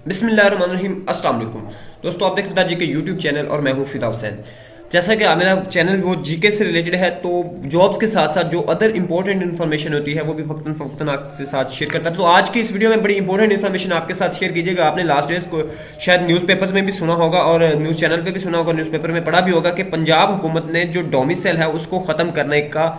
बिस्मिल्लाहिर्रहमानिर्रहीम, अस्सलाम वालेकुम। दोस्तों, आप देख रहे हैं FidaGK के यूट्यूब चैनल और मैं हूं फिदा हुसैन। जैसा कि मेरा चैनल वो जीके से रिलेटेड है, तो जॉब्स के साथ साथ जो अदर इंपॉर्टेंट इन्फॉर्मेशन होती है वो भी वक्तन फवक्तन आपके साथ शेयर करता है। तो आज की इस वीडियो में बड़ी इंपॉर्टेंट इन्फॉर्मेशन आपके साथ शेयर कीजिएगा। आपने लास्ट डेज को शायद न्यूज़पेपर्स में भी सुना होगा और न्यूज़ चैनल पे भी सुना होगा, न्यूज़पेपर में पढ़ा भी होगा कि पंजाब हुकूमत ने जो डोमिसाइल है उसको ख़त्म करने का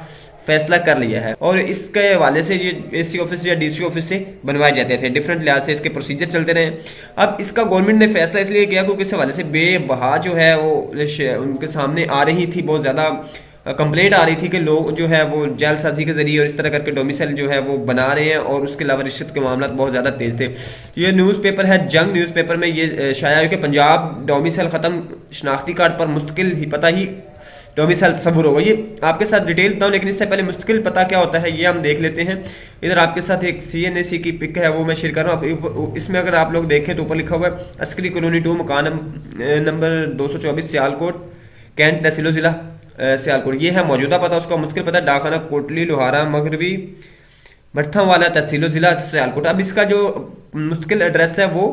फैसला कर लिया है। और इसके हवाले से ये एसी ऑफिस या डीसी ऑफिस से बनवाए जाते थे, डिफरेंट लिहाज से इसके प्रोसीजर चलते रहे। अब इसका गवर्नमेंट ने फैसला इसलिए किया क्योंकि इस हवाले से बेबहा जो है वो उनके सामने आ रही थी, बहुत ज़्यादा कंप्लेंट आ रही थी कि लोग जो है वो जालसाजी के जरिए और इस तरह करके डोमिसाइल जो है वो बना रहे हैं, और उसके अलावा रिश्वत के मामला बहुत ज़्यादा तेज थे। ये न्यूज़पेपर है जंग न्यूज़पेपर में ये शाया है कि पंजाब डोमिसाइल ख़त्म, शनाख्ती कार्ड पर मुस्तकिल ही पता ही डोमिसाइल तस्वुर होगा। ये आपके साथ डिटेल बताऊं, लेकिन इससे पहले मुस्तकिल पता क्या होता है ये हम देख लेते हैं। इधर आपके साथ एक CNAC की पिक है, वो मैं शेयर कर रहा हूँ। इसमें अगर आप लोग देखें तो ऊपर लिखा हुआ है अस्करी कॉलोनी 2 मकान नंबर 224 सियालकोट कैंट तहसीलो जिला सियालकोट। ये है मौजूदा पता, उसका मुश्किल पता डाकखाना कोटली लोहारा मगरबी भट्ठा वाला तहसीलो जिला सियालकोट। अब इसका जो मुश्किल एड्रेस है वो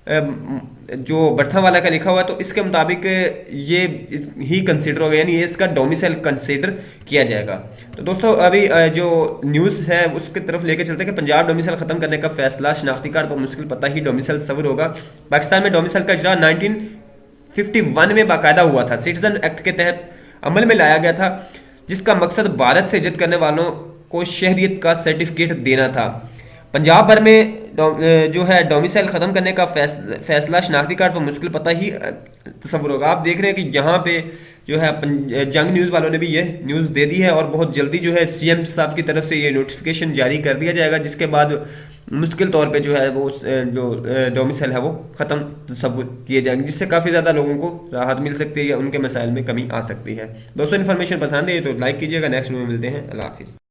जो भट्ठा वाला का लिखा हुआ है, तो इसके मुताबिक ये ही कंसिडर होगा, यानी ये इसका डोमिसाइल कंसिडर किया जाएगा। तो दोस्तों, अभी जो न्यूज़ है उसकी तरफ लेके चलते हैं कि पंजाब डोमिसाइल खत्म करने का फैसला, शनाख्ती कार्ड पर मुश्किल पता ही डोमिसाइल तस्वुर होगा। पाकिस्तान में डोमिसाइल का इजरा 1951 में बाकायदा हुआ था, सिटीजन एक्ट के तहत अमल में लाया गया था, जिसका मकसद भारत से हिजरत करने वालों को शहरियत का सर्टिफिकेट देना था। पंजाब भर में जो है डोमिसाइल ख़त्म करने का फैसला, शनाख्ती कार्ड पर मुश्किल पता ही तस्वुर होगा। आप देख रहे हैं कि यहाँ पे जो है जंग न्यूज़ वालों ने भी ये न्यूज़ दे दी है, और बहुत जल्दी जो है CM साहब की तरफ से ये नोटिफिकेशन जारी कर दिया जाएगा, जिसके बाद मुश्किल तौर पे जो है वो जो डोमिसाइल है वो ख़त्म तस्वुर किए जाएंगे, जिससे काफ़ी ज़्यादा लोगों को राहत मिल सकती है या उनके मसाइल में कमी आ सकती है। दोस्तों, इन्फॉर्मेशन पसंद है तो लाइक कीजिएगा। नेक्स्ट वीडियो में मिलते हैं। अल्लाह हाफिज़।